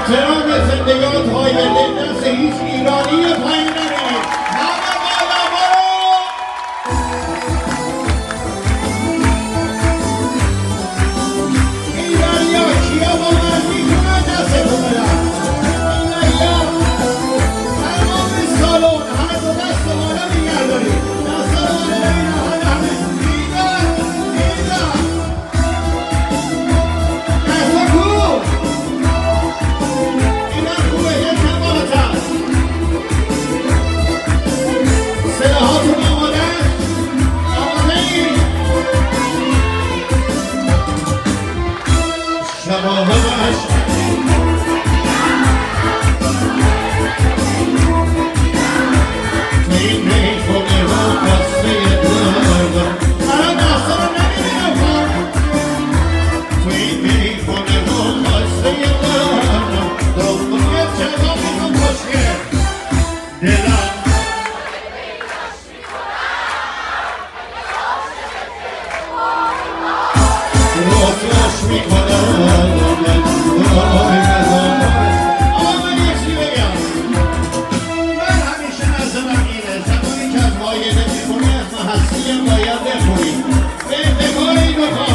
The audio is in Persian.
احترام زندگان های دست هیچ ایرانی پایین نمیرید. همه بالا برو. ایرانی ها کیا با من میکنن دستتون بدن. ایرانی ها تمام سالون همه دو دست بالا میگردارید. دست بالا ببینم همه ایران ایران دست کو ایران خوبه یک کم بالاتر سلاحاتون آماده آماده این شباهه